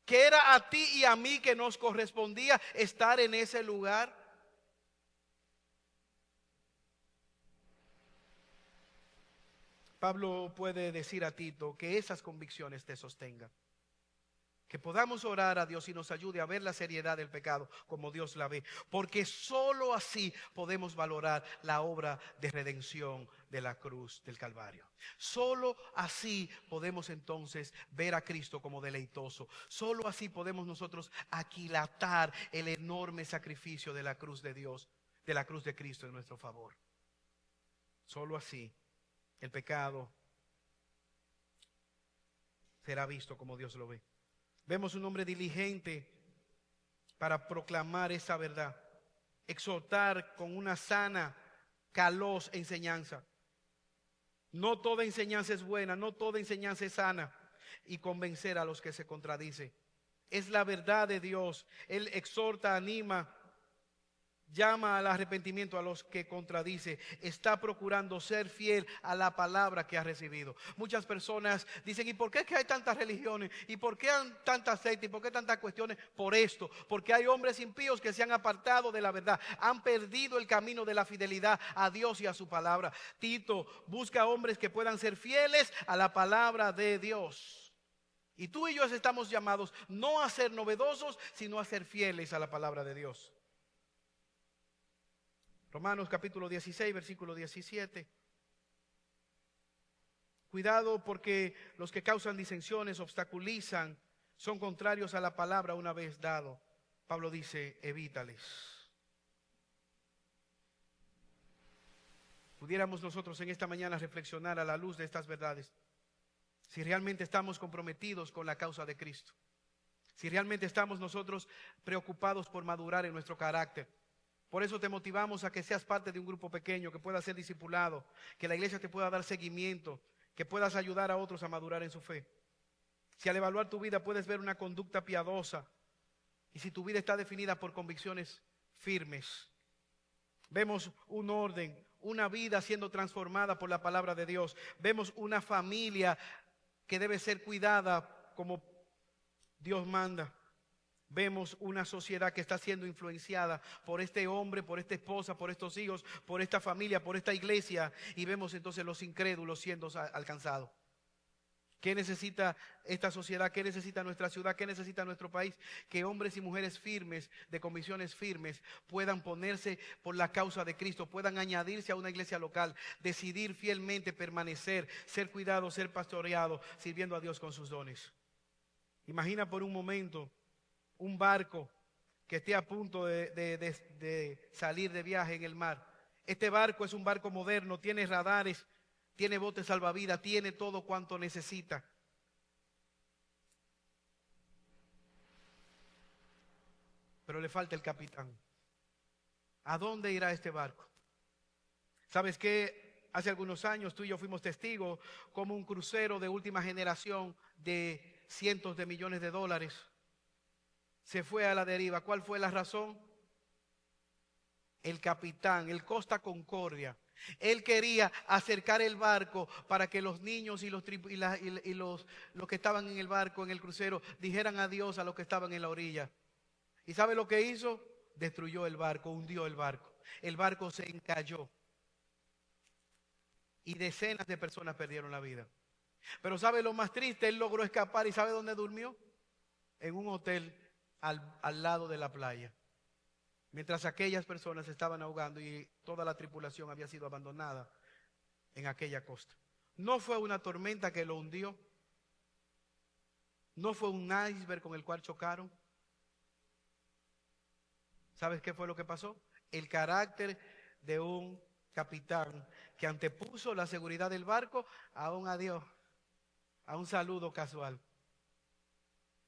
Que era a ti y a mí que nos correspondía estar en ese lugar. Pablo puede decir a Tito que esas convicciones te sostengan. Que podamos orar a Dios y nos ayude a ver la seriedad del pecado como Dios la ve. Porque sólo así podemos valorar la obra de redención de la cruz del Calvario. Sólo así podemos entonces ver a Cristo como deleitoso. Sólo así podemos nosotros aquilatar el enorme sacrificio de la cruz de Dios, de la cruz de Cristo en nuestro favor. Sólo así el pecado será visto como Dios lo ve. Vemos un hombre diligente para proclamar esa verdad, exhortar con una sana, caloz enseñanza. No toda enseñanza es buena, no toda enseñanza es sana, y convencer a los que se contradicen. Es la verdad de Dios. Él exhorta, anima, llama al arrepentimiento a los que contradice. Está procurando ser fiel a la palabra que ha recibido. Muchas personas dicen, ¿y por qué es que hay tantas religiones? ¿Y por qué hay tantas sectas? ¿Y por qué tantas cuestiones? Por esto, porque hay hombres impíos que se han apartado de la verdad, han perdido el camino de la fidelidad a Dios y a su palabra. Tito busca hombres que puedan ser fieles a la palabra de Dios. Y tú y yo estamos llamados no a ser novedosos, sino a ser fieles a la palabra de Dios. Romanos capítulo 16, versículo 17. Cuidado porque los que causan disensiones, obstaculizan, son contrarios a la palabra una vez dado. Pablo dice, evítales. Pudiéramos nosotros en esta mañana reflexionar a la luz de estas verdades. Si realmente estamos comprometidos con la causa de Cristo. Si realmente estamos nosotros preocupados por madurar en nuestro carácter. Por eso te motivamos a que seas parte de un grupo pequeño, que puedas ser discipulado, que la iglesia te pueda dar seguimiento, que puedas ayudar a otros a madurar en su fe. Si al evaluar tu vida puedes ver una conducta piadosa y si tu vida está definida por convicciones firmes, vemos un orden, una vida siendo transformada por la palabra de Dios. Vemos una familia que debe ser cuidada como Dios manda. Vemos una sociedad que está siendo influenciada por este hombre, por esta esposa, por estos hijos, por esta familia, por esta iglesia. Y vemos entonces los incrédulos siendo alcanzados. ¿Qué necesita esta sociedad? ¿Qué necesita nuestra ciudad? ¿Qué necesita nuestro país? Que hombres y mujeres firmes, de convicciones firmes, puedan ponerse por la causa de Cristo, puedan añadirse a una iglesia local, decidir fielmente permanecer, ser cuidados, ser pastoreados, sirviendo a Dios con sus dones. Imagina por un momento un barco que esté a punto de salir de viaje en el mar. Este barco es un barco moderno, tiene radares, tiene botes salvavidas, tiene todo cuanto necesita. Pero le falta el capitán. ¿A dónde irá este barco? ¿Sabes qué? Hace algunos años tú y yo fuimos testigos como un crucero de última generación de cientos de millones de dólares se fue a la deriva. ¿Cuál fue la razón? El capitán, el Costa Concordia, él quería acercar el barco para que los niños y los que estaban en el barco, en el crucero, dijeran adiós a los que estaban en la orilla. ¿Y sabe lo que hizo? Destruyó el barco, hundió el barco. El barco se encalló y decenas de personas perdieron la vida. Pero ¿sabe lo más triste? Él logró escapar y ¿sabe dónde durmió? En un hotel al lado de la playa. Mientras aquellas personas estaban ahogando y toda la tripulación había sido abandonada en aquella costa. No fue una tormenta que lo hundió. No fue un iceberg con el cual chocaron. ¿Sabes qué fue lo que pasó? El carácter de un capitán que antepuso la seguridad del barco a un adiós, a un saludo casual.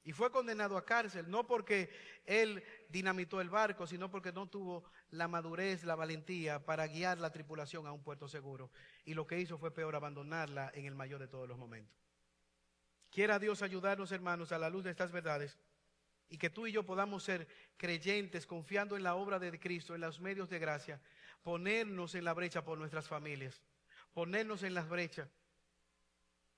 Y fue condenado a cárcel, no porque él dinamitó el barco, sino porque no tuvo la madurez, la valentía para guiar la tripulación a un puerto seguro. Y lo que hizo fue peor, abandonarla en el mayor de todos los momentos. Quiera Dios ayudarnos, hermanos, a la luz de estas verdades, y que tú y yo podamos ser creyentes, confiando en la obra de Cristo, en los medios de gracia, ponernos en la brecha por nuestras familias, ponernos en las brechas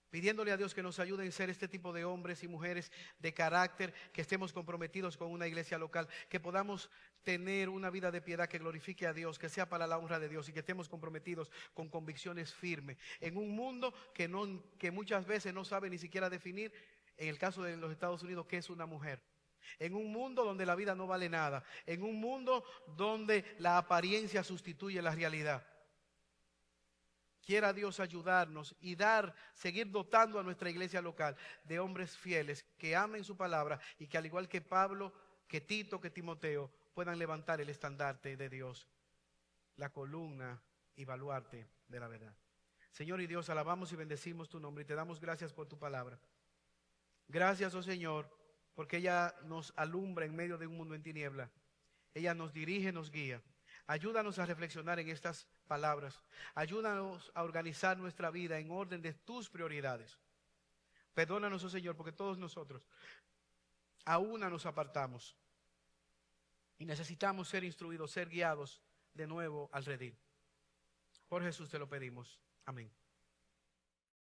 pidiéndole a Dios que nos ayude en ser este tipo de hombres y mujeres de carácter, que estemos comprometidos con una iglesia local, que podamos tener una vida de piedad que glorifique a Dios, que sea para la honra de Dios y que estemos comprometidos con convicciones firmes en un mundo que muchas veces no sabe ni siquiera definir, en el caso de los Estados Unidos, qué es una mujer. En un mundo donde la vida no vale nada, en un mundo donde la apariencia sustituye la realidad. Quiera Dios ayudarnos y seguir dotando a nuestra iglesia local de hombres fieles que amen su palabra y que al igual que Pablo, que Tito, que Timoteo, puedan levantar el estandarte de Dios, la columna y baluarte de la verdad. Señor y Dios, alabamos y bendecimos tu nombre y te damos gracias por tu palabra. Gracias, oh Señor, porque ella nos alumbra en medio de un mundo en tiniebla. Ella nos dirige, nos guía. Ayúdanos a reflexionar en estas palabras. Ayúdanos a organizar nuestra vida en orden de tus prioridades. Perdónanos, oh Señor, porque todos nosotros a una nos apartamos y necesitamos ser instruidos, ser guiados de nuevo al redil. Por Jesús te lo pedimos. Amén.